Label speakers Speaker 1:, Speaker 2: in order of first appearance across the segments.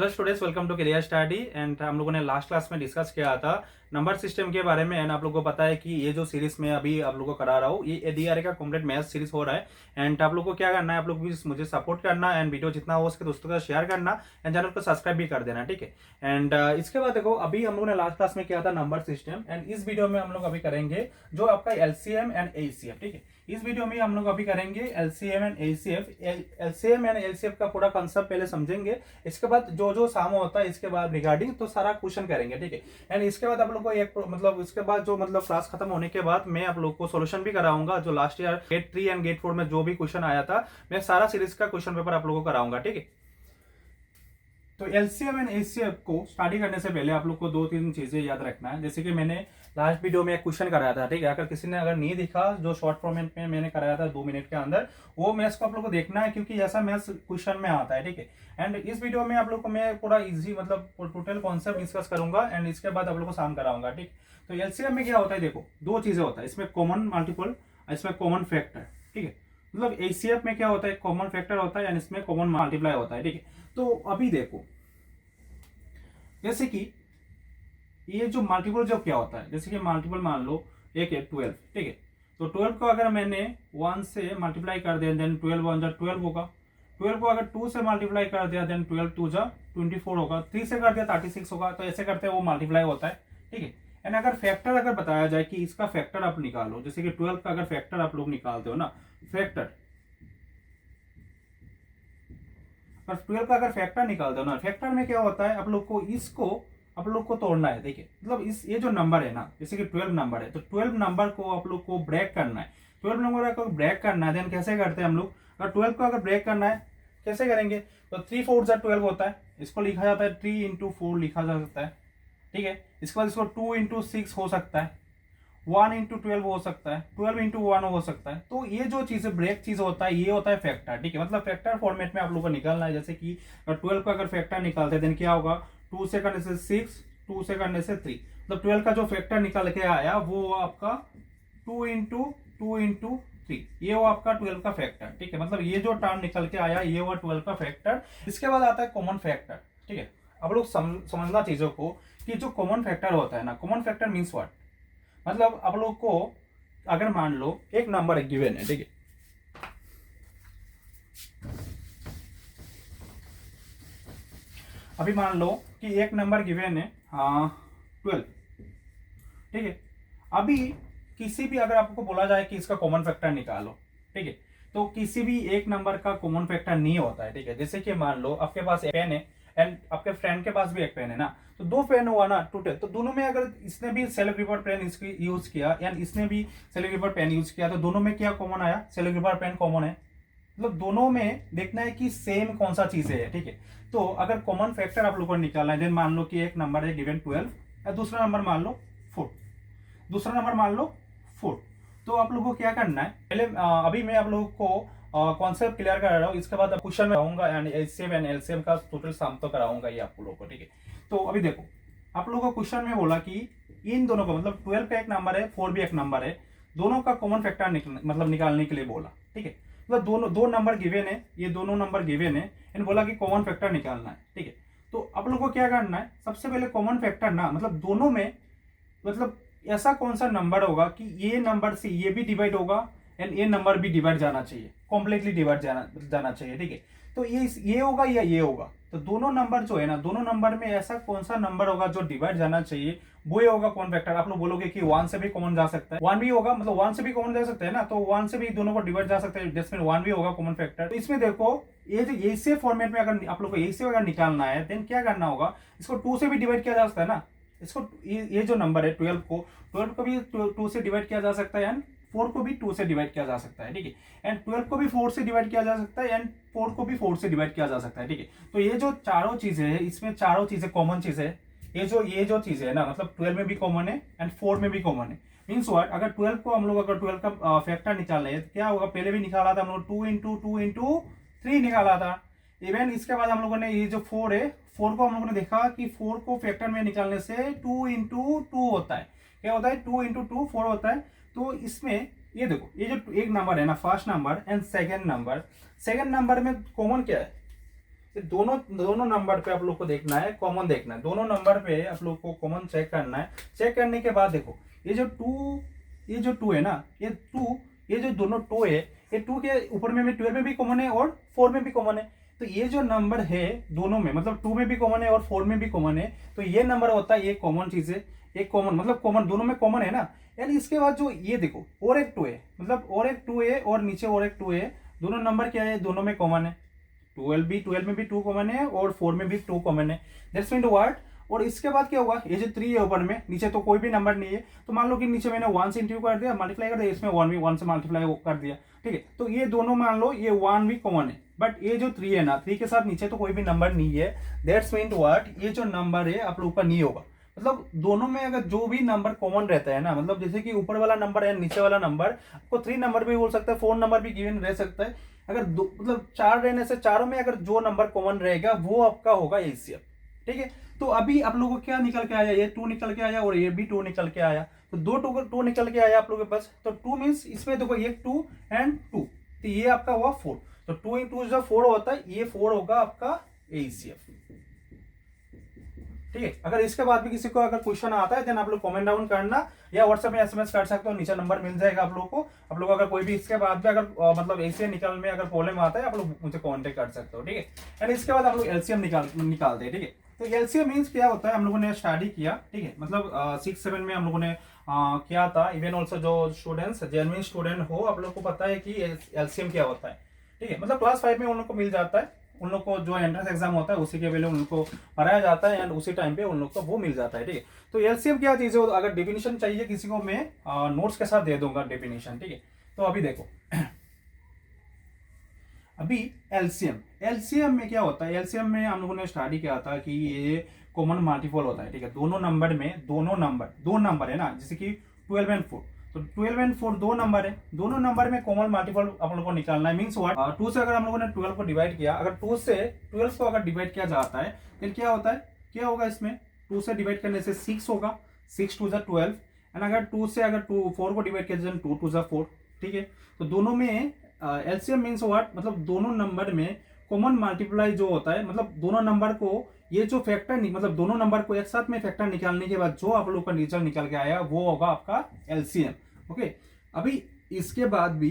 Speaker 1: Hello students, welcome to career study. And हम लोगों ने लास्ट क्लास में डिस्कस किया था नंबर सिस्टम के बारे में। एंड आप लोगों को पता है कि ये जो सीरीज में अभी आप लोगों को करा रहा हूँ, ये एडीआरए का कंप्लीट मैथ सीरीज हो रहा है। एंड आप लोगों को क्या करना है, आप लोग भी मुझे सपोर्ट करना एंड वीडियो जितना हो उसके दोस्तों का शेयर करना एंड चैनल को सब्सक्राइब भी कर देना, ठीक है। एंड इसके बाद देखो, अभी हम लोगों ने लास्ट क्लास में किया था नंबर सिस्टम, एंड इस वीडियो में हम लोग अभी करेंगे जो आपका एलसीएम एंड एचसीएफ, ठीक है। इस वीडियो में हम लोग अभी करेंगे LCM and HCF. LCM and HCF का पूरा कंसेप्ट पहले समझेंगे, इसके बाद जो जो साम होता है इसके बाद रिगार्डिंग तो सारा क्वेश्चन करेंगे, ठीक है। एंड इसके बाद आप लोग को एक मतलब इसके बाद जो मतलब क्लास खत्म होने के बाद मैं आप लोग को सॉल्यूशन भी कराऊंगा, जो last year GATE 3 and GATE 4 में जो भी क्वेश्चन आया था, मैं सारा सीरीज का क्वेश्चन पेपर आप लोगों को कराऊंगा, ठीक है। तो एलसीएम एंड एचसीएफ को स्टडी करने से पहले आप लोग को दो तीन चीजें याद रखना है। जैसे कि मैंने लास्ट वीडियो में एक क्वेश्चन कराया था, ठीक है। अगर किसी ने अगर नहीं देखा, जो शॉर्ट फॉर्मेट में मैंने कराया था 2 मिनट के अंदर, वो मैथ्स को आप लोग को देखना है, क्योंकि ऐसा मैथ्स क्वेश्चन में आता है, ठीक है। एंड इस वीडियो में आप लोग को मैं पूरा इजी मतलब टोटल कॉन्सेप्ट डिस्कस करूंगा एंड इसके बाद आप लोग को साम कराऊंगा, ठीक। तो एलसीएम में क्या होता है, देखो दो चीजें होता है, इसमें कॉमन मल्टीपल, इसमें कॉमन फैक्टर, ठीक है। मतलब एचसीएफ में क्या होता है, कॉमन फैक्टर होता है एंड इसमें कॉमन मल्टीप्लाई होता है, ठीक है। तो अभी देखो, जैसे कि ये जो मल्टीपल जो क्या होता है, जैसे कि मल्टीपल मान लो एक है 12, ठीक है। तो 12 को अगर मैंने 1 से मल्टीप्लाई कर दिया देन 12 1 जा 12 होगा। 12 को अगर 2 से मल्टीप्लाई कर दिया देन 12 2 जा 24 होगा। 3 से कर दिया 36 होगा। तो ऐसे करते वो मल्टीप्लाई होता है, ठीक है। एंड अगर फैक्टर अगर बताया जाए कि इसका फैक्टर आप निकालो, जैसे कि 12 का अगर फैक्टर आप लोग निकालते हो ना, फैक्टर 12 का अगर फैक्टर निकालते हो ना, फैक्टर में क्या होता है, आप लोग को इसको आप लोग को तोड़ना है, देखिए। मतलब इस ये जो नंबर है ना, जैसे कि 12 नंबर है, तो 12 नंबर को आप लोग को ब्रेक करना है। 12 नंबर को ब्रेक करना है, देन कैसे करते हैं हम लोग, अगर 12 को अगर ब्रेक करना है कैसे करेंगे, तो 3 4 जा 12 होता है, इसको लिखा जाता है 3 इंटू 4 लिखा जा सकता है, ठीक है। इसके बाद इसको 2 इंटू 6 हो सकता है, 1 इंटू 12 हो सकता है, 12 इंटू 1 हो सकता है। तो ये जो चीज ब्रेक चीज होता है, ये होता है फैक्टर, ठीक है। मतलब फैक्टर फॉर्मेट में आप लोग को निकालना है। जैसे कि 12 का अगर फैक्टर निकालते हैं देन क्या होगा, 2 से करने से 6, 2 से करने से 3, मतलब 12 का जो फैक्टर निकल के आया वो आपका 2 इंटू 3, ये वो आपका 12 का फैक्टर, ठीक है। मतलब ये जो टर्म निकल के आया ये हुआ 12 का फैक्टर। इसके बाद आता है कॉमन फैक्टर, ठीक है। आप लोग समझना चीजों को कि जो कॉमन फैक्टर होता है ना, कॉमन फैक्टर मीन्स व्हाट, मतलब आप लोग को अगर मान लो एक नंबर है गिवन है, ठीक है। अभी मान लो कि एक नंबर गिवन है 12, ठीक है। अभी किसी भी अगर आपको बोला जाए कि इसका कॉमन फैक्टर निकालो, ठीक है, तो किसी भी एक नंबर का कॉमन फैक्टर नहीं होता है, ठीक है। जैसे कि मान लो आपके पास पेन है एंड आपके फ्रेंड के पास भी एक पेन है ना, तो 2 पेन हुआ ना टोटल, तो दोनों में अगर इसने भी सेल्फ रिपोर्ट पेन यूज किया एंड इसने भी सेल्फ रिपोर्ट पेन यूज किया, तो दोनों में क्या कॉमन आया, सेल्फ रिपोर्ट पेन कॉमन है। मतलब दोनों में देखना है कि सेम कौन सा चीज है, ठीक है। तो अगर कॉमन फैक्टर आप लोगों को निकालना है, देन मान लो कि एक नंबर है गिवन 12 और दूसरा नंबर मान लो 4, दूसरा नंबर मान लो 4। तो आप लोगों को क्या करना है, पहले अभी मैं आप लोगों को कॉन्सेप्ट क्लियर कर रहा हूँ, इसके बाद क्वेश्चन में आऊंगा एंड एचसीएफ एंड एलसीएम का टोटल सम तो कराऊंगा ये आप लोगों को, ठीक है। तो अभी देखो, आप लोगों को क्वेश्चन में बोला कि इन दोनों को, मतलब 12 का एक नंबर है 4 भी एक नंबर है, दोनों का कॉमन फैक्टर मतलब निकालने के लिए बोला, ठीक है। मतलब दोनों दो नंबर गिवन है, ये दोनों नंबर गिवन है एंड बोला कि कॉमन फैक्टर निकालना है, ठीक है। तो आप लोगों को क्या करना है, सबसे पहले कॉमन फैक्टर ना, मतलब दोनों में मतलब ऐसा कौन सा नंबर होगा कि ये नंबर से ये भी डिवाइड होगा एंड ये नंबर भी डिवाइड जाना चाहिए, कॉम्प्लीटली डिवाइड जाना चाहिए, ठीक है। तो ये होगा या ये होगा, तो दोनों नंबर जो है ना, दोनों नंबर में ऐसा कौन सा नंबर होगा जो डिवाइड जाना चाहिए, वो ही होगा कॉमन फैक्टर। आप लोग बोलोगे कि 1 से भी कॉमन जा सकता है, 1 भी होगा, मतलब 1 से भी कॉमन जा सकता है ना, तो 1 से भी दोनों को डिवाइड जा सकता है, जिसमें 1 भी होगा कॉमन फैक्टर। तो इसमें देखो, ये जो ऐसे फॉर्मेट में अगर आप लोग को ऐसे अगर निकालना है, देन क्या करना होगा, इसको 2 से भी डिवाइड किया जा सकता है ना, इसको ये जो नंबर है 12 को भी 2 से डिवाइड किया जा सकता है एंड 4 को भी 2 से डिवाइड किया जा सकता है, ठीक है। एंड 12 को भी 4 से डिवाइड किया जा सकता है एंड 4 को भी 4 से डिवाइड किया जा सकता है, ठीक है। तो ये जो चारों चीजें है, इसमें चारों चीजें कॉमन चीज है। ये जो चीज है ना, मतलब 12 में भी कॉमन है एंड 4 में भी कॉमन है। मीन्स व्हाट, अगर 12 को हम लोग अगर 12 का फैक्टर निकालना है, क्या होगा, पहले भी निकाला था हम लोग 2 इंटू 3 निकाला था। इवन इसके बाद हम लोगों ने ये जो 4 है, 4 को हम लोगों ने देखा कि 4 को फैक्टर में निकालने से 2 इंटू 2 होता है। क्या होता है, 2 इंटू 2 4 होता है। तो इसमें ये देखो, ये जो एक नंबर है ना, first number and second number में कॉमन क्या है, दोनों दोनों नंबर पे आप लोग को देखना है, कॉमन देखना है, दोनों नंबर पे आप लोग को कॉमन चेक करना है। चेक करने के बाद देखो ये जो टू है ना, ये जो दोनों टू है, ये टू के ऊपर में भी 12 में भी कॉमन है और 4 में भी कॉमन है। तो ये जो नंबर है दोनों में, मतलब 2 में भी कॉमन है और 4 में भी कॉमन है, तो ये नंबर होता है, ये कॉमन चीज है, एक कॉमन मतलब कॉमन दोनों में कॉमन है ना। यानी इसके बाद जो ये देखो और एक 2 है, मतलब और एक 2 है और नीचे और एक 2 है, दोनों नंबर क्या है, दोनों में कॉमन है। 12 में भी 2 कॉमन है और 4 में भी 2 कॉमन है। That's mean what. और इसके बाद क्या होगा, ये जो 3 है ऊपर में, नीचे तो कोई भी नंबर नहीं है, तो मान लो कि नीचे मैंने 1 से इंटू कर दिया, मल्टीप्लाई कर दिया, इसमें 1 भी 1 से मल्टीप्लाई कर दिया, ठीक है। तो ये दोनों मान लो ये 1 भी कॉमन है, बट ये जो 3 है ना, 3 के साथ नीचे तो कोई भी नंबर नहीं है। दैट्स मीन व्हाट, ये जो नंबर है आप लोग का नहीं होगा। मतलब दोनों में अगर जो भी नंबर कॉमन रहता है ना, मतलब जैसे कि ऊपर वाला नंबर है नीचे वाला नंबर, आपको 3 नंबर भी बोल सकता है, 4 नंबर भी गिवन रह सकता है। अगर दो मतलब 4 रहने से चारों में अगर जो नंबर कॉमन रहेगा वो आपका होगा एचसीएफ, ठीक है। तो अभी आप लोगों को क्या निकल के आया, ये 2 निकल के आया और ये भी 2 निकल के आया, तो दो टू निकल के आया आप लोगों के पास। तो 2 मीन्स इसमें देखो ये 2 एंड 2, तो ये आपका हुआ 4। तो 2 इंटू जो 4 होता है, ये 4 होगा आपका एचसीएफ, ठीक है। अगर इसके बाद भी किसी को अगर क्वेश्चन आता है देन आप लोग कमेंट डाउन करना या व्हाट्सएप में एसएमएस कर सकते हो, नीचे नंबर मिल जाएगा आप लोगों को। आप लोग अगर कोई भी इसके बाद भी अगर मतलब ऐसे निकाल में अगर प्रॉब्लम आता है, आप लोग मुझे कांटेक्ट कर सकते हो, ठीक है। एंड इसके बाद आप लोग एलसीएम निकालते हैं, ठीक है। तो एलसीएम मींस क्या होता है, हम लोगों ने स्टडी किया, ठीक है। मतलब 6-7 में हम लोगों ने किया था। इवन ऑल्सो जो स्टूडेंट्स जेन्युइन स्टूडेंट हो, आप लोग को पता है कि एलसीएम क्या होता है, ठीक है। मतलब क्लास 5 में उन लोग को मिल जाता है, उन लोग को जो एंट्रेंस एग्जाम होता है उसी के पहले उनको पढ़ाया जाता है एंड उसी टाइम पे उन लोग को वो मिल जाता है, ठीक है। तो एलसीएम क्या चीज है, अगर डेफिनेशन चाहिए किसी को, मैं नोट्स के साथ दे दूंगा डेफिनेशन, ठीक है। तो अभी देखो अभी एलसीएम में क्या होता है, एलसीएम में हम लोगों ने स्टडी किया था कि ये कॉमन मल्टीपल होता है, ठीक है। दोनों नंबर में दो नंबर है ना, जैसे कि 12 एंड 4, तो 12 एंड 4 दो नंबर है, दोनों नंबर में कॉमन मल्टीपल आप लोगों को निकालना है। मींस व्हाट, 2 से अगर हम लोगों ने 12 को डिवाइड किया, अगर 2 से 12 को अगर डिवाइड किया जाता है फिर क्या होता है, क्या होगा इसमें, 2 से डिवाइड करने से 6 होगा, 6 2 जा 12, एंड अगर 2 से अगर 4 को डिवाइड किया जाए 2 2 जा 4, ठीक है। तो दोनों में एलसीएम मींस व्हाट, मतलब दोनों नंबर में कॉमन मल्टीप्लाई जो होता है, मतलब दोनों नंबर को ये जो फैक्टर मतलब दोनों नंबर को एक साथ में फैक्टर निकालने के बाद जो आप लोग का रिजल्ट निकल के आया वो होगा आपका एलसीएम, ओके। अभी इसके बाद भी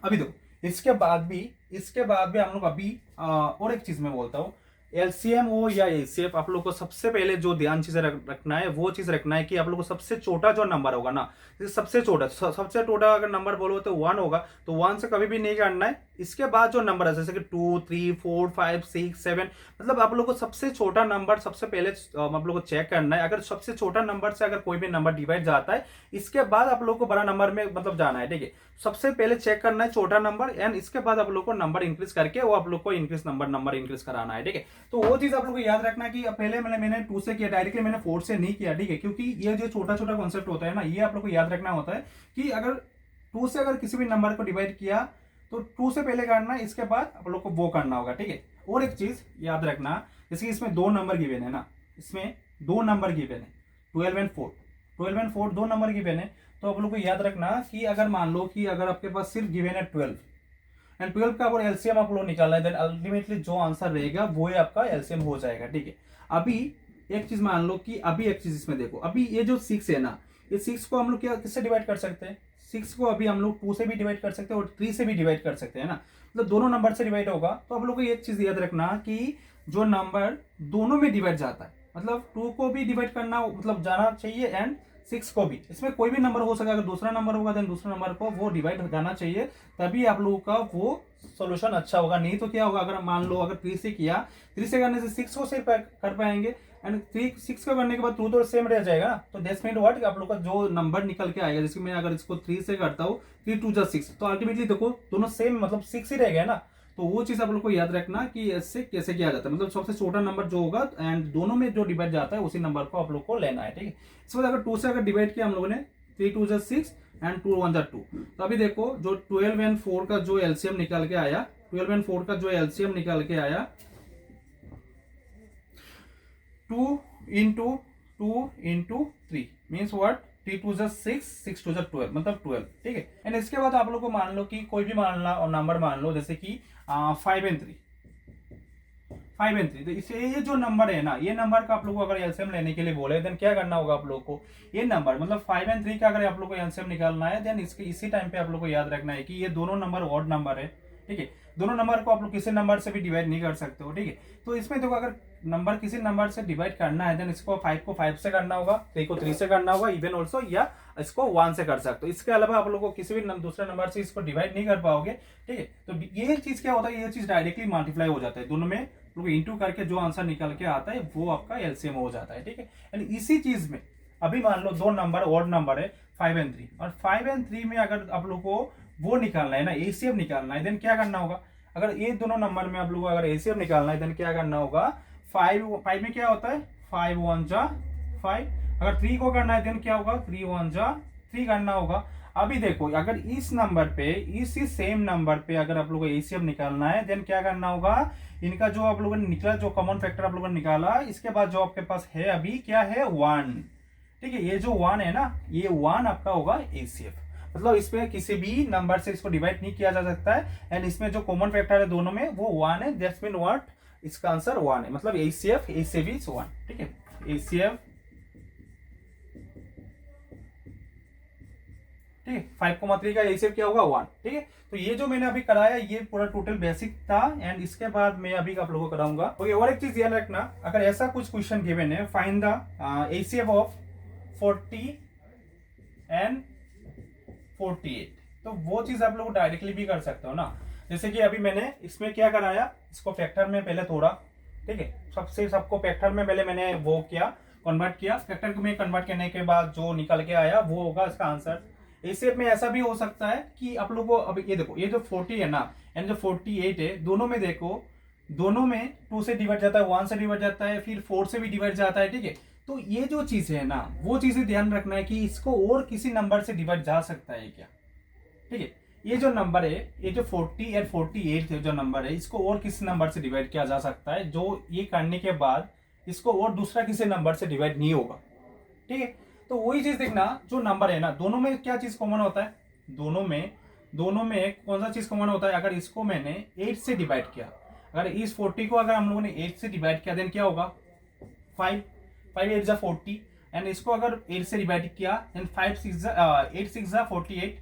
Speaker 1: अभी देखो इसके बाद भी हम लोग अभी और एक चीज मैं बोलता हूँ, एलसीएम हो या एचसीएफ, आप लोग को सबसे पहले जो ध्यान चीज रखना है वो चीज रखना है कि आप लोग को सबसे छोटा जो नंबर होगा ना, सबसे छोटा अगर नंबर बोलो तो 1 होगा, तो 1 से कभी भी नहीं करना है। इसके बाद जो नंबर है जैसे कि 2 3 4 5 6 7, मतलब आप लोग को सबसे छोटा नंबर सबसे पहले आप लोग को चेक करना है। अगर सबसे छोटा नंबर से अगर कोई भी नंबर डिवाइड जाता है, इसके बाद आप लोग को बड़ा नंबर में मतलब जाना है, ठीक है। सबसे पहले चेक करना है छोटा नंबर एंड इसके बाद आप लोग को नंबर इंक्रीज करके वो आप लोग को इंक्रीज नंबर इंक्रीज कराना है, ठीक है। तो वो चीज आप लोग को याद रखना कि पहले मैंने 2 से किया, डायरेक्टली मैंने 4 से नहीं किया, ठीक है। क्योंकि ये जो छोटा छोटा कॉन्सेप्ट होता है ना, ये आप लोग को याद रखना होता है कि अगर 2 से अगर किसी भी नंबर को डिवाइड किया तो 2 से पहले करना है, इसके बाद आप लोग को वो करना होगा, ठीक है। और एक चीज याद रखना, जैसे कि इसमें 2 नंबर गिवन है ना, इसमें 2 नंबर गिवन है, 12 एंड 4 2 नंबर गिवन है। तो आप लोग को याद रखना कि अगर मान लो कि अगर आपके पास सिर्फ गिवन है 12 एंड 12 का अगर एलसीएम आप लोग निकालना है, देन अल्टीमेटली जो आंसर रहेगा वो ही आपका एलसीएम हो जाएगा, ठीक है। अभी एक चीज मान लो कि अभी एक चीज इसमें देखो, अभी ये जो 6 है ना, ये 6 को हम लोग क्या किससे डिवाइड कर सकते हैं, 6 को अभी हम लोग 2 से भी डिवाइड कर सकते हैं और 3 से भी डिवाइड कर सकते हैं ना, मतलब दोनों नंबर से डिवाइड होगा। तो आप लोग को एक चीज याद रखना कि जो नंबर दोनों में डिवाइड जाता है, मतलब 2 को भी डिवाइड करना मतलब जाना चाहिए एंड 6 को भी, इसमें कोई भी नंबर हो सकता है, अगर दूसरा नंबर होगा देन दूसरा नंबर को वो डिवाइड हो जाना चाहिए, तभी आप लोगों का वो सॉल्यूशन अच्छा होगा। नहीं तो क्या होगा, अगर मान लो अगर 3 से किया, 3 से करने से 6 को सिर्फ कर पाएंगे एंड 6 को करने के बाद 2 तो सेम रह जाएगा ना। तो दैट्स मीन व्हाट, आप लोग का जो नंबर निकल के आएगा, जैसे मैं अगर इसको 3 से करता हूँ 3 2 जा 6, तो अल्टीमेटली देखो दोनों सेम मतलब 6 ही रह गया ना। तो वो चीज आप लोग को याद रखना कि इससे कैसे किया जाता है, मतलब सबसे छोटा नंबर जो होगा एंड दोनों में जो डिवाइड जाता है उसी नंबर को आप लोग को लेना है, ठीक है। इस बाद अगर 2 से अगर डिवाइड किया हम लोगों ने, 3 2 जा 6 एंड 2 1 जा 2, तो अभी देखो जो 12 एंड 4 का जो एलसीएम निकाल के आया, 12 एंड 4 का जो एलसीएम निकाल के आया 2 इंटू 3 मीन्स व्हाट, 3 2 जा 6 6 2 जा 12 मतलब 12, ठीक है। एंड इसके बाद आप लोग को मान लो कि कोई भी मान लो नंबर मान लो, जैसे कि 5 एंड 3, 5 एंड 3, तो इसे ये जो नंबर है ना, ये नंबर का आप लोगों को अगर एलसीएम लेने के लिए बोले देन क्या करना होगा आप लोगों को, ये नंबर मतलब 5 एंड 3 का अगर आप लोग को एलसीएम निकालना है देन इसके इसी टाइम पे आप लोग को याद रखना है कि ये दोनों नंबर ऑड नंबर है, ठीक है। दोनों नंबर को आप लोग किसी नंबर से भी डिवाइड नहीं कर सकते हो, ठीक है। तो इसमें देखो अगर नंबर किसी नंबर से डिवाइड करना है देन इसको 5 को 5 से करना होगा, 3 को 3 से करना होगा, इवन ऑल्सो, या इसको 1 से कर सकते हो। इसके अलावा आप लोग को किसी भी दूसरे नंबर से इसको डिवाइड नहीं कर पाओगे, ठीक है। तो ये चीज क्या होता है, ये चीज डायरेक्टली मल्टीप्लाई हो जाता है, दोनों में लोग इंटू करके जो आंसर निकल के आता है वो आपका एलसीएम हो जाता है, ठीक है। यानी इसी चीज में अभी मान लो दो नंबर ऑड नंबर है 5 एंड 3, और 5 एंड 3 में अगर आप लोग को वो निकालना है ना, एसीएफ निकालना है, देन क्या करना होगा, अगर ये दोनों नंबर में आप लोग को अगर एसीएफ निकालना है देन क्या करना होगा, 5 में क्या होता है 5 1 जा 5, अगर 3 को करना है देन क्या होगा 3 1 जा 3 करना होगा। अभी देखो अगर इस नंबर पे, इसी सेम नंबर पे अगर आप लोगों को एसीएफ निकालना है देन क्या करना होगा, इनका जो आप लोगों ने निकला, जो कॉमन फैक्टर आप लोगों ने निकाला, इसके बाद जो आपके पास है अभी क्या है 1, ठीक है। ये जो 1 है ना, ये 1 आपका होगा एसीएफ, मतलब इसमें किसी भी नंबर से इसको डिवाइड नहीं किया जा सकता है, एंड इसमें जो कॉमन फैक्टर है दोनों में वो 1 है, दैट्स मीन व्हाट, इसका आंसर 1 है, मतलब एसीएफ इज 1, ठीक है। एसीएफ, ठीक है, 5,3 का एसीएफ क्या होगा 1, ठीक है। तो ये जो मैंने अभी कराया ये पूरा टोटल बेसिक था, एंड इसके बाद मैं अभी आप लोगों को कराऊंगा। ओके, और एक चीज ध्यान रखना, अगर ऐसा कुछ क्वेश्चन गिवन है, find the ACF of 40 and 48, तो वो चीज आप लोग डायरेक्टली भी कर सकते हो ना। जैसे कि अभी मैंने इसमें क्या कराया, इसको फैक्टर में पहले तोड़ा, ठीक है, सबको फैक्टर में पहले मैंने वो किया, कन्वर्ट किया, फैक्टर में कन्वर्ट करने के बाद जो निकल के आया वो होगा इसका आंसर। एसीएफ में ऐसा भी हो सकता है कि आप लोगों को, अभी ये देखो, ये जो 40 है ना एंड जो 48 है, दोनों में देखो, दोनों में 2 से डिवाइड जाता है, 1 से डिवाइड जाता है, फिर 4 से भी डिवाइड जाता है, ठीक है। तो ये जो चीज है ना, वो चीजें ध्यान रखना है कि इसको और किसी नंबर से डिवाइड जा सकता है क्या, ठीक है। ये जो नंबर है, ये जो 40 और 48 जो नंबर है, इसको और किसी नंबर से डिवाइड किया जा सकता है, जो ये करने के बाद इसको और दूसरा किसी नंबर से डिवाइड नहीं होगा, ठीक है। तो वही चीज देखना, जो नंबर है ना, दोनों में क्या चीज कॉमन होता है, दोनों में कौन सा चीज कॉमन होता है, अगर इसको मैंने 8 से डिवाइड किया, अगर इस 40 को अगर हम लोगों ने 8 से डिवाइड किया देन क्या होगा 5, 5 8 जा 40, एंड इसको अगर 8 से डिवाइड किया देन 8 6 जा 48,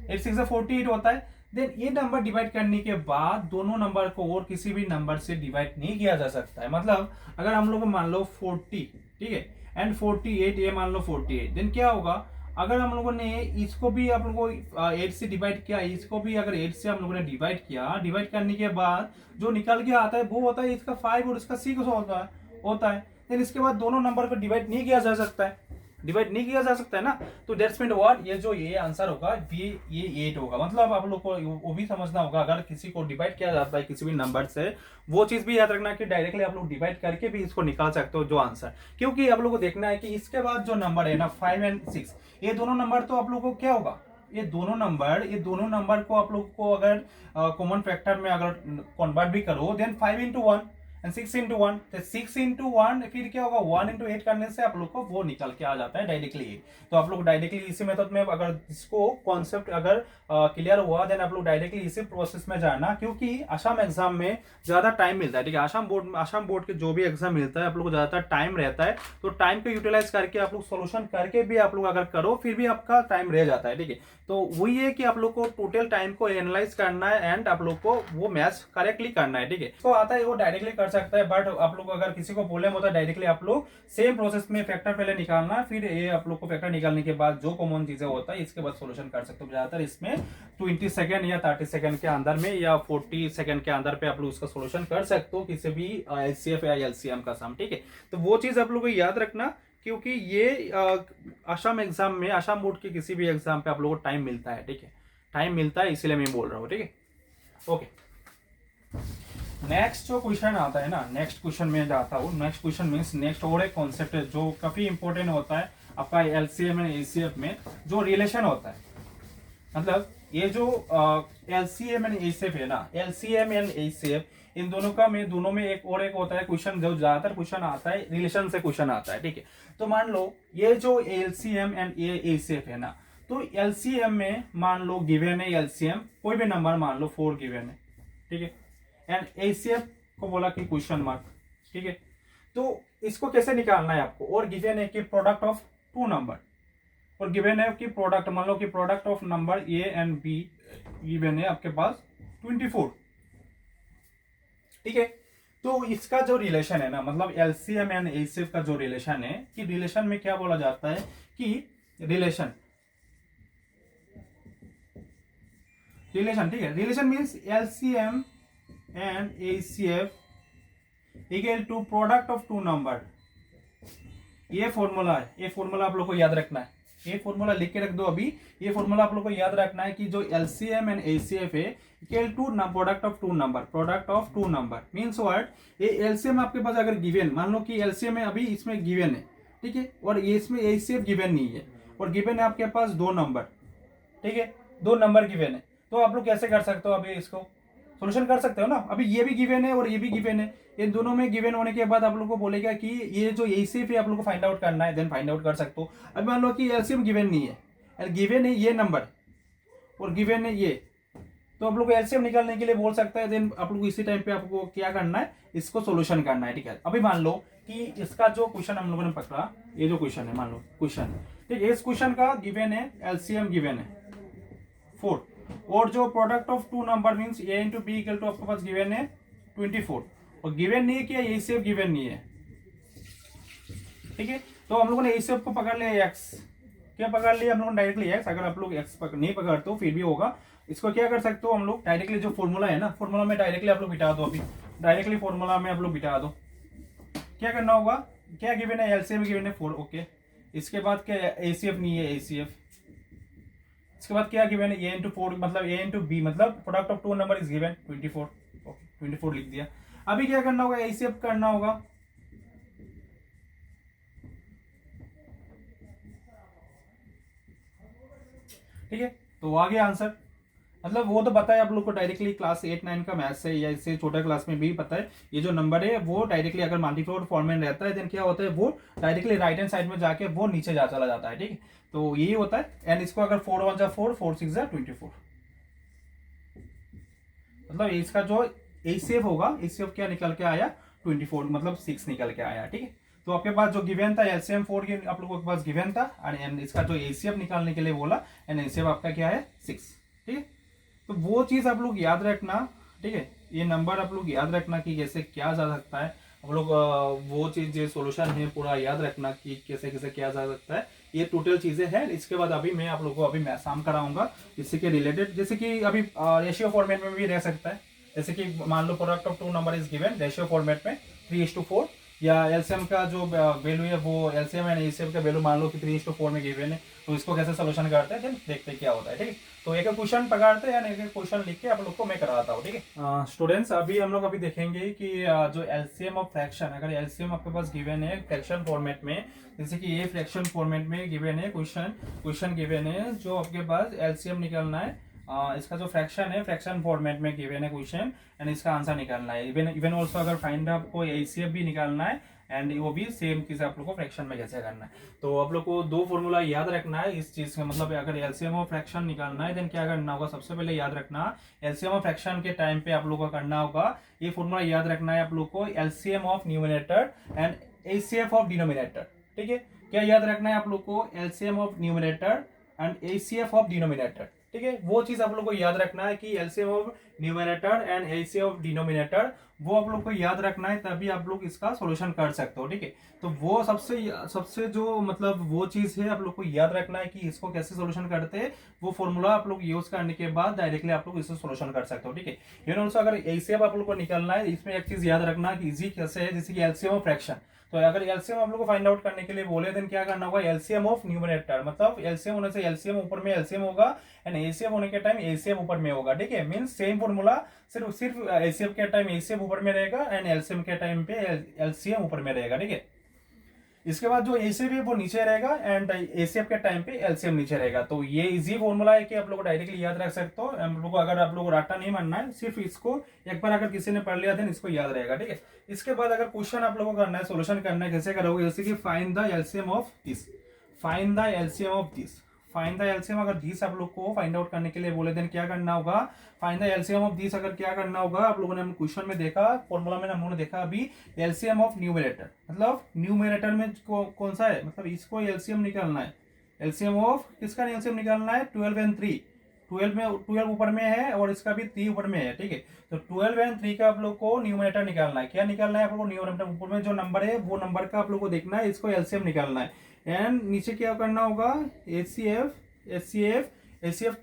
Speaker 1: 8 6 जा 48 होता है। देन ये नंबर डिवाइड करने के बाद दोनों नंबर को और किसी भी नंबर से डिवाइड नहीं किया जा सकता है, मतलब अगर हम लोग मान लो 40, ठीक है, एंड 48, ये मान लो 48, देन क्या होगा, अगर हम लोगों ने इसको भी आप लोगों को 8 से डिवाइड किया, इसको भी अगर 8 से हम लोगों ने डिवाइड किया, डिवाइड करने के बाद जो निकल के आता है वो होता है इसका 5 और इसका 6 होता है। देन इसके बाद दोनों नंबर को डिवाइड नहीं किया जा सकता है, डिवाइड नहीं किया जा सकता है ना, तो दैट्स मीन व्हाट, ये जो ये आंसर होगा ये 8 होगा। मतलब आप लोग को वो भी समझना होगा, अगर किसी को डिवाइड किया जाता है किसी भी नंबर से, वो चीज भी याद रखना कि डायरेक्टली आप लोग डिवाइड करके भी इसको निकाल सकते हो जो आंसर, क्योंकि आप लोग को देखना है कि इसके बाद जो नंबर है ना 5 एंड 6, ये दोनों नंबर तो आप लोग को क्या होगा, ये दोनों नंबर को आप लोग को अगर कॉमन फैक्टर में अगर कन्वर्ट भी करो देन 5 into 1 एंड 6 into 1, तो 6 into 1 फिर क्या होगा 1 into 8 करने से आप लोग को वो निकल के आ जाता है डायरेक्टली। तो आप लोग डायरेक्टली इसी मेथड में अगर इसको कॉन्सेप्ट अगर क्लियर हुआ देन आप लोग डायरेक्टली इसी प्रोसेस में जाना, क्योंकि आसाम एग्जाम में ज्यादा टाइम मिलता है, ठीक है। आसाम बोर्ड के जो भी एग्जाम मिलता है आप लोग को ज्यादातर टाइम रहता है, तो टाइम को यूटिलाइज करके आप लोग सोल्यूशन करके भी आप लोग अगर करो फिर भी आपका टाइम रह जाता है, ठीक है। तो वही है कि आप लोग को टोटल टाइम को एनालाइज करना है एंड आप लोग को वो मैच करेक्टली करना है, ठीक है। तो आता है वो डायरेक्टली कर सकता है, बट आप लोग अगर किसी को प्रॉब्लम होता है डायरेक्टली आप लोग सेम प्रोसेस में फैक्टर पहले निकालना, फिर ये आप लोग को फैक्टर निकालने के बाद जो कॉमन चीजें होता है इसके बाद सोल्यूशन कर सकते हो। ज्यादातर इसमें 20 सेकंड या 30 सेकंड के अंदर में या 40 सेकंड के अंदर पे आप लोग उसका सोल्यूशन कर सकते हो किसी भी एचसीएफ या एलसीएम का सम, ठीक है। तो वो चीज आप लोग को याद रखना, क्योंकि ये आसाम एग्जाम में, आसाम बोर्ड के किसी भी एग्जाम पे आप लोगों को टाइम मिलता है, ठीक है, टाइम मिलता है, इसीलिए मैं बोल रहा हूँ, ठीक है। ओके, नेक्स्ट जो क्वेश्चन आता है ना, नेक्स्ट क्वेश्चन में जाता हूँ। नेक्स्ट क्वेश्चन मीन्स नेक्स्ट और एक कॉन्सेप्ट है जो काफी इंपॉर्टेंट होता है आपका एलसीएम एंड एसीएफ में, जो रिलेशन होता है। मतलब ये जो एलसीएम एंड एसीएफ है ना, एलसीएम एंड एसीएफ, इन दोनों में एक और एक होता है क्वेश्चन, जो ज्यादातर क्वेश्चन आता है रिलेशन से क्वेश्चन आता है, ठीक है। तो मान लो ये जो एलसीएम एंड एसीएफ है ना, तो एलसीएम में मान लो गिवन है एलसीएम, कोई भी नंबर मान लो 4 गिवन है, ठीक है, एंड एसीएफ को बोला कि क्वेश्चन मार्क, ठीक है। तो इसको कैसे निकालना है आपको, और गिवन है कि प्रोडक्ट ऑफ टू नंबर, और गिवन है कि प्रोडक्ट, मान लो कि product of number A and be given है आपके पास 24, ठीक है। तो इसका जो रिलेशन है ना, मतलब एलसीएम एंड एचसीएफ का जो रिलेशन है, कि रिलेशन में क्या बोला जाता है कि रिलेशन, ठीक है। Relation means LCM and HCF equal to product of two number. ये फॉर्मूला है, ये फॉर्मूला आप लोग को याद रखना है, ये फॉर्मूला लिख के रख दो अभी। ये फॉर्मूला आप लोग को याद रखना है कि जो एलसीएम एंड एचसीएफ है equal to product of two number, product of two number means what, ये एलसीएम आपके पास अगर गिवन, मान लो कि एलसीएम है अभी इसमें गिवन है, ठीक है, और ये इसमें एचसीएफ गिवन नहीं है, और गिवन है आपके पास दो नंबर, ठीक है, दो नंबर गिवन है। तो आप लोग कैसे कर सकते हो, अभी इसको सोल्यूशन कर सकते हो ना। अभी ये भी गिवन है और ये भी गिवन है, इन दोनों में गिवन होने के बाद आप लोग को बोलेगा कि ये जो एचसीएफ है आप लोग को फाइंड आउट करना है, देन फाइंड आउट कर सकते हो। अभी मान लो कि एलसीएम गिवन नहीं है, गिवन है ये नंबर और गिवन है ये, तो आप लोग को एलसीएम निकालने के लिए बोल सकता है, देन आप लोग इसी टाइम पे आपको क्या करना है, इसको सोल्यूशन करना है, ठीक है। अभी मान लो कि इसका जो क्वेश्चन हम लोगों ने पकड़ा, ये जो क्वेश्चन है, मान लो क्वेश्चन, ठीक है, इस क्वेश्चन का गिवन है एलसीएम गिवन है 4, और जो product of two number means A into B equal to आपके पास गिवन है 24, और गिवन नहीं है कि एचसीएफ गिवन नहीं है, ठीक है। तो हम लोगों ने एचसीएफ को पकड़ लिया एक्स, क्या पकड़ लिया हम लोगों ने डायरेक्टली एक्स। अगर आप लोग एक्स नहीं पकड़ते हो फिर भी होगा, इसको क्या कर सकते हो हम लोग डायरेक्टली, जो फॉर्मूला है ना, फॉर्मूला में डायरेक्टली आप लोग बिठा दो, अभी डायरेक्टली फॉर्मूला में आप लोग बिठा दो। क्या करना होगा, क्या गिवन है, एलसीएम गिवन है 4, ओके। इसके बाद क्या, एचसीएफ नहीं है, एचसीएफ। इसके बाद क्या गिवन है, ए इंटू 4 मतलब ए इंटू बी मतलब product of two number is given 24, okay 24 लिख दिया। अभी क्या करना होगा, एचसीएफ करना होगा, ठीक है। तो आ गया आंसर, मतलब वो तो पता है आप लोग को डायरेक्टली क्लास 8-9 का मैथ्स है, या इससे छोटा क्लास में भी पता है, ये जो नंबर है वो डायरेक्टली अगर मल्टीप्लाई फॉर्म में रहता है देन क्या होता है, वो डायरेक्टली राइट हैंड साइड में जाके वो नीचे जा चला जाता है, ठीक है। तो यही होता है। एंड इसको अगर 4 1 जा 4, 4 6 जा 24, मतलब इसका जो एचसीएफ होगा, एचसीएफ क्या निकल के आया 24, मतलब 6 निकल के आया, ठीक है। तो आपके पास जो गिवन था एलसीएम 4 की आप लोगों के पास गिवन था, एंड इसका जो एचसीएफ निकालने के लिए बोला, एंड एचसीएफ आपका क्या है 6, ठीक है। तो वो चीज आप लोग याद रखना, ठीक है, ये नंबर आप लोग याद रखना कि कैसे क्या जा सकता है, आप लोग वो चीज जो सोल्यूशन है पूरा याद रखना कि कैसे कैसे क्या जा सकता है, ये टोटल चीजें हैं। इसके बाद अभी मैं आप लोगों को अभी मैं शाम कराऊंगा इससे के रिलेटेड, जैसे कि अभी रेशियो फॉर्मेट में भी रह सकता है, जैसे कि मान लो product of two number is given ratio format में 3:4, या एलसीएम का जो वैल्यू है वो एलसीएम एंड एचसीएफ का वैल्यू मान लो कि 3:4 में गिवन है, तो इसको कैसे सोल्यूशन करते हैं देन देखते हैं क्या होता है, ठीक है। तो एक क्वेश्चन पकड़ते हैं, एक क्वेश्चन लिख के आप लोग को मैं कराता हूँ, ठीक है। स्टूडेंट्स अभी हम लोग अभी देखेंगे कि जो एलसीएम ऑफ फ्रैक्शन, अगर एलसीएम आपके पास गिवन है फ्रैक्शन फॉर्मेट में, जैसे कि ये फ्रैक्शन फॉर्मेट में गिवन है क्वेश्चन गिवन है, जो आपके पास एलसीएम निकालना है, इसका जो फ्रैक्शन है फ्रैक्शन फॉर्मेट में गिवन है क्वेश्चन, एंड इसका आंसर निकालना है। इवन ऑल्सो अगर फाइंड आपको एचसीएफ भी निकालना है, एंड वो भी सेम चीज आप लोग को फ्रैक्शन में कैसे करना है। तो आप लोग को दो फॉर्मूला याद रखना है इस चीज का, मतलब अगर एलसीएम ऑफ फ्रैक्शन निकालना है देन क्या करना होगा, सबसे पहले याद रखना एलसीएम ऑफ फ्रैक्शन के टाइम पे आप लोग को करना होगा, ये फॉर्मूला याद रखना है आप लोग को, LCM of numerator and HCF of denominator, ठीक है। क्या याद रखना है आप लोग को, LCM of numerator and HCF of denominator, ठीक है। वो चीज आप लोग को याद रखना है कि LCM of numerator and HCF of denominator, वो आप लोग को याद रखना है, तभी आप लोग इसका सॉल्यूशन कर सकते हो, ठीक है। तो वो सबसे जो मतलब वो चीज है आप लोग को याद रखना है कि इसको कैसे सॉल्यूशन करते हैं, वो फॉर्मूला आप लोग यूज करने के बाद डायरेक्टली आप लोग इससे सॉल्यूशन कर सकते हो, ठीक है। इवन ऑल्सो अगर एचसीएफ आप लोग को निकालना है, इसमें एक चीज याद रखना कि इजी कैसे है, जैसे कि एलसीएम ऑफ फ्रैक्शन, तो अगर एलसीएम आप लोग को फाइंड आउट करने के लिए बोले देन क्या करना होगा, एलसीएम ऑफ न्यूमरेटर, मतलब एलसीएम होने से एलसीएम ऊपर में एलसीएम होगा, एंड एचसीएफ होने के टाइम एचसीएफ ऊपर में होगा, ठीक है। मींस सेम फॉर्मूला, सिर्फ एचसीएफ के टाइम एचसीएफ ऊपर में रहेगा एंड एलसीएम के टाइम पे एलसीएम ऊपर में रहेगा, ठीक है। इसके बाद जो एचसीएफ है वो नीचे रहेगा एंड एचसीएफ के टाइम पे एलसीएम नीचे रहेगा। तो ये इजी फॉर्मूला है कि आप लोग को डायरेक्टली याद रख सकते हो। हम लोग को अगर आप लोग को रट्टा नहीं मानना है, सिर्फ इसको एक बार अगर किसी ने पढ़ लिया था इसको याद रहेगा, ठीक है। इसके बाद अगर क्वेश्चन आप लोगों को करना है, सोल्यूशन करना है, कैसे करोगे, जैसे कि find the LCM of this, find the LCM of this, find the LCM, अगर दिस आप लोग को फाइंड आउट करने के लिए बोले देन क्या करना होगा, find the LCM of this, अगर क्या करना होगा आप लोगों ने क्वेश्चन में देखा, फॉर्मूला में हम लोगों ने देखा अभी, एलसीएम ऑफ न्यूमरेटर, मतलब न्यूमरेटर में कौन सा है, मतलब इसको एलसीएम निकालना है, एलसीएम ऑफ किसका एलसीएम निकालना है, 12 एंड 3, 12 में 12 ऊपर में है और इसका भी 3 ऊपर में है, ठीक है। तो 12 एंड 3 का आप लोग को न्यूमरेटर निकालना है, क्या निकालना है आप लोग को, न्यूमरेटर ऊपर में जो नंबर है वो नंबर का आप लोग को देखना है, इसको एलसीएम निकालना है। एंड नीचे क्या करना होगा, एचसीएफ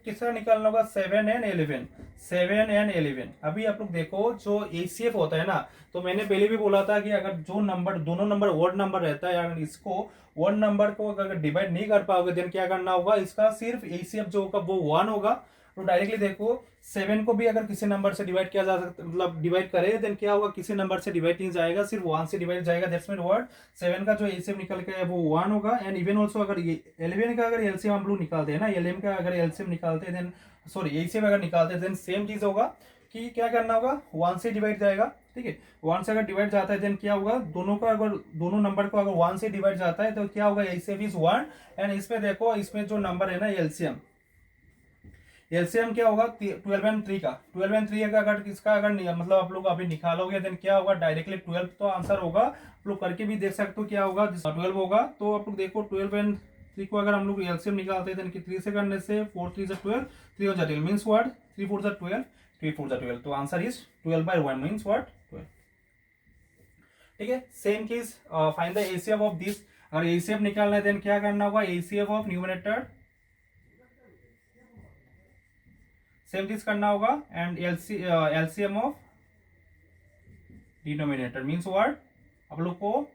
Speaker 1: किसका निकालना होगा, 7 एंड 11, 7 एंड 11। अभी आप लोग देखो जो एचसीएफ होता है ना, तो मैंने पहले भी बोला था कि अगर जो नंबर दोनों नंबर वर्ड नंबर रहता है, अगर इसको वर्ड नंबर को अगर डिवाइड नहीं कर पाओगे देन क्या करना होगा, इसका सिर्फ एचसीएफ जो होगा वो 1 होगा। तो डायरेक्टली देखो 7 को भी अगर किसी नंबर से डिवाइड किया जा सकता, मतलब डिवाइड करे देन क्या होगा, किसी नंबर से डिवाइड नहीं जाएगा, सिर्फ 1 से डिवाइड जाएगा, दैट्स मीन व्हाट, 7 का जो एलसीएम निकल के है वो 1 होगा। एंड इवन ऑल्सो अगर 11 का अगर एलसीएम हम लोग निकालते हैं ना, 11 का अगर एलसीएम निकालते हैं देन सॉरी एलसीएम अगर निकालते हैं देन सेम चीज होगा कि क्या करना होगा, 1 से डिवाइड जाएगा, ठीक है। 1 से अगर डिवाइड जाता है देन क्या होगा, दोनों का अगर दोनों नंबर को अगर 1 से डिवाइड जाता है तो क्या होगा, एलसीएम इज 1। एंड इसमें देखो इसमें जो नंबर है ना एलसीएम क्या होगा, 12 एंड 3 का, 12 एंड 3 का अगर किसका अगर मतलब आप लोग अभी निकालोगे देन क्या होगा, डायरेक्टली 12 तो आंसर होगा, आप लोग करके भी देख सकते हो क्या होगा, 12 होगा। तो आप लोग देखो 12 एंड 3 को अगर हम लोग एलसीएम निकालते हैं देन 3 से करने से 4 3 12, 3 हो जाता है मींस व्हाट, 3 4 12, 3 4 12, तो आंसर इज 12/1 मींस व्हाट, 12, ठीक है। Same case find the HCF of this, अगर एचसीएफ निकालना है देन क्या करना होगा, एचसीएफ ऑफ न्यूमरेटर सेम चीज करना होगा। And LCM of denominator means what, आप लोग को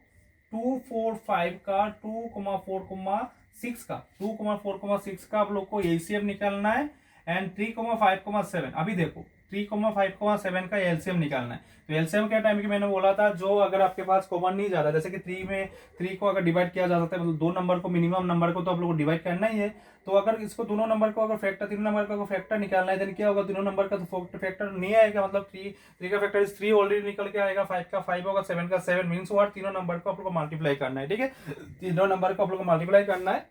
Speaker 1: 245 का 2,4,6 का 2,4,6 का आप लोग को एलसीएम निकालना है। एंड 3,5,7 अभी देखो 3,5,7 का एलसीएम निकालना है। तो एलसीएम के टाइम की मैंने बोला था जो अगर आपके पास कॉमन नहीं जाता, जैसे कि 3 को अगर डिवाइड किया जा सकता है, मतलब 2 नंबर को मिनिमम नंबर को तो आप लोग को डिवाइड करना ही है। तो अगर इसको दोनों नंबर को अगर फैक्टर, 3 नंबर का फैक्टर निकालना है देन क्या होगा, तीनों नंबर का तो फैक्टर नहीं आएगा, मतलब 3 का फैक्टर 3 ऑलरेडी निकल के आएगा, 5 का 5 होगा, 7 का 7 मींस व्हाट, तीनों नंबर को आप लोग को मल्टीप्लाई करना है, ठीक है। तीनों नंबर को आप लोग को मल्टीप्लाई करना है,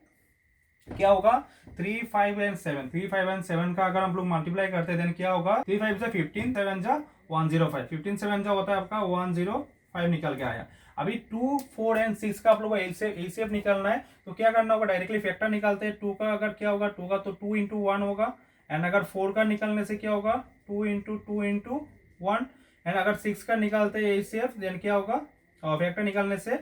Speaker 1: क्या होगा 3 5 एंड 7, 3 5 एंड 7 का अगर हम लोग मल्टीप्लाई करते हैं देन क्या होगा, 3 5 से 15, 7 जा 105, 15 7 जा होता है आपका 105 निकल के आया। अभी 2 4 एंड 6 का आप लोग को एलसीएफ निकालना है, तो क्या करना होगा, डायरेक्टली फैक्टर निकालते हैं। 2 का अगर क्या होगा, 2 का तो 2 into 1 होगा। एंड अगर 4 का निकालने से क्या होगा, 2 into 2 into 1। एंड अगर 6 का निकालते हैं एलसीएफ देन क्या होगा, फैक्टर निकालने से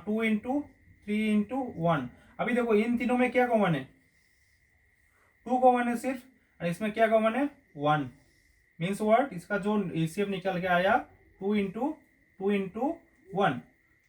Speaker 1: 2 into 3 into 1। अभी देखो इन तीनों में क्या कॉमन है, 2 कॉमन है सिर्फ, और इसमें क्या कॉमन है, 1 मीन्स व्हाट, इसका जो एलसीएफ निकल के आया 2 into 1,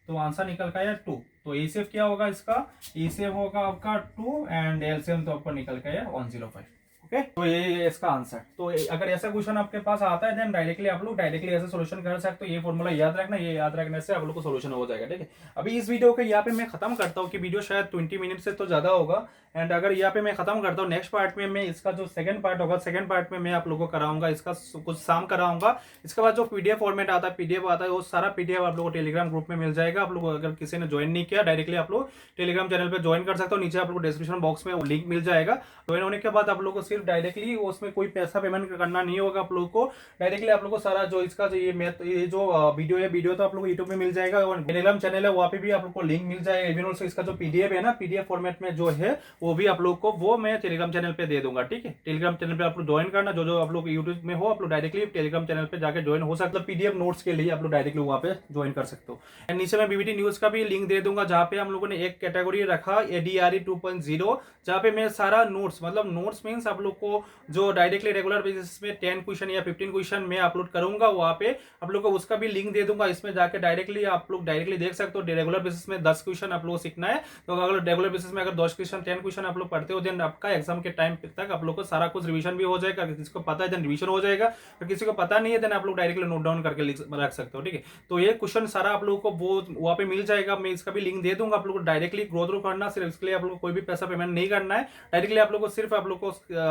Speaker 1: तो आंसर निकल के आया 2। तो एलसीएफ क्या होगा, इसका एलसीएफ होगा आपका 2 एंड एलसीएम तो आपको निकल के आया 105। ओके, तो ये इसका आंसर। तो अगर ऐसा क्वेश्चन आपके पास आता है देन डायरेक्टली आप लोग डायरेक्टली ऐसे सॉल्यूशन कर सकते हो। ये फॉर्मूला याद रखना, ये याद रखने से आप लोग को सॉल्यूशन हो जाएगा, ठीक है। अभी इस वीडियो को यहाँ पे मैं खत्म करता हूँ कि वीडियो शायद 20 मिनट से तो ज्यादा होगा। एंड अगर यहाँ पे मैं खत्म करता हूँ, नेक्स्ट पार्ट में मैं इसका जो सेकंड पार्ट होगा, सेकंड पार्ट में मैं आप लोगों को कराऊंगा, इसका कुछ साम कराऊंगा। इसके बाद जो पीडीएफ फॉर्मेट आता है, पीडीएफ आता है, वो सारा पीडीएफ आप लोगों को टेलीग्राम ग्रुप में मिल जाएगा। आप लोग अगर किसी ने ज्वाइन नहीं किया डायरेक्टली आप लोग टेलीग्राम चैनल पे ज्वाइन कर सकते हो, नीचे आप लोग को डिस्क्रिप्शन बॉक्स में लिंक मिल जाएगा। ज्वाइन होने के बाद आप लोग को सिर्फ डायरेक्टली उसमें कोई पैसा पेमेंट करना नहीं होगा, आप लोगों को डायरेक्टली आप लोग को सारा जो इसका जो ये जो वीडियो है, वीडियो तो आप लोग को यूट्यूब में मिल जाएगा और टेलीग्राम चैनल है वहाँ पे भी आप लोग को लिंक मिल जाएगा। इवन ऑल्सो इसका जो पीडीएफ है ना, पीडीएफ फॉर्मेट में जो है वो भी आप लोग को वो मैं टेलीग्राम चैनल पे दे दूंगा, ठीक है। टेलीग्राम चैनल पे आप लोग ज्वाइन करना, जो आप लोग यूट्यूब में हो आप लोग डायरेक्टली टेलीग्राम चैनल पे जाकर ज्वाइन हो सकते हो। पीडीएफ नोट्स के लिए आप लोग डायरेक्टली वहाँ पे ज्वाइन कर सकते हो। एंड नीचे मैं बीबीटी न्यूज का भी लिंक दे दूंगा, जहाँ पे हम लोगों ने एक कैटेगरी रखा एडीआरई 2.0, जहाँ पे मैं सारा नोट्स, मतलब नोट्स मीन्स आप लोग को जो डायरेक्टली रेगुलर बेसिस में 10 क्वेश्चन या 15 क्वेश्चन मैं अपलोड करूंगा, वहाँ पे आप लोग को उसका भी लिंक दे दूंगा। इसमें जाके डायरेक्टली आप लोग डायरेक्टली देख सकते हो। रेगुलर बेसिस में 10 क्वेश्चन आप लोग को सीखना है, तो अगर रेगुलर बेसिस में अगर 10 क्वेश्चन 10 क्वेश्चन आप लोग पढ़ते हो देन आपका एग्जाम के टाइम तक आप लोग को सारा कुछ रिवीजन भी हो जाएगा। अगर किसी को पता है देन रिवीजन हो जाएगा, अगर किसी को पता नहीं है देन आप लोग डायरेक्टली नोट डाउन करके रख सकते हो, ठीक है। तो ये क्वेश्चन सारा आप लोगों को वो वहाँ पे मिल जाएगा, मैं इसका भी लिंक दे दूंगा। आप लोग को डायरेक्टली ग्रो थ्रू करना, सिर्फ इसके लिए आप लोग को कोई भी पैसा पेमेंट नहीं करना है। डायरेक्टली आप लोग को सिर्फ आप लोग को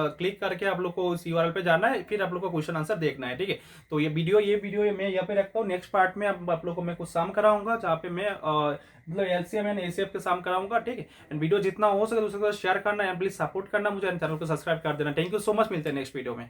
Speaker 1: क्लिक करके आप लोग को उस यूआरएल पे जाना है, फिर आप लोग को क्वेश्चन आंसर देखना है, ठीक है। तो ये वीडियो मैं यहाँ पे रखता हूँ। नेक्स्ट पार्ट में आप लोग को मैं कुछ सम कराऊंगा, जहाँ पे मैं मतलब एलसीएम एंड एसीएफ के सम कराऊंगा, ठीक है। एंड वीडियो जितना हो सके दूसरे को शेयर करना है, प्लीज सपोर्ट करना मुझे, चैनल को सब्सक्राइब कर देना। थैंक यू सो मच, मिलते हैं नेक्स्ट वीडियो में।